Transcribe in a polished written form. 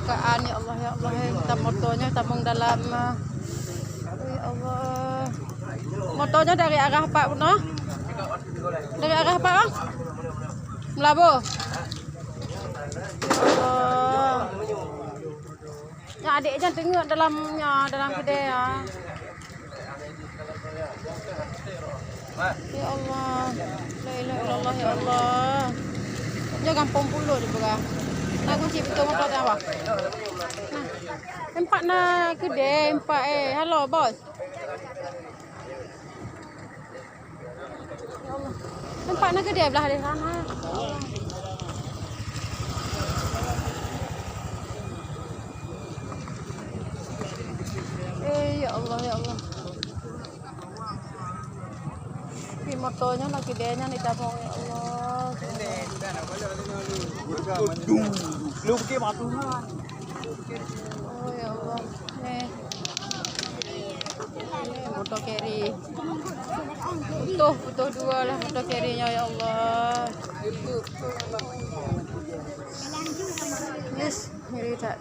kecelakaan ya Allah kita motonya tabung dalam ya Allah motonya dari arah Pak Puno dari arah Pak Bang Melabu Allah ya adiknya tengok dalam gede ya ya Allah la ilaha illallah ya Allah dia kampung pulau di bawah nah kunci pintu motor apa nah empat na gede empat halo bos ya Allah empat na gede belah di sana ya Allah ya Allah di motornya lagi gedenya nih tabung ya Allah oh ya Allah nih motor carry butuh dua lah motor carry-nya ya Allah yes mirip tak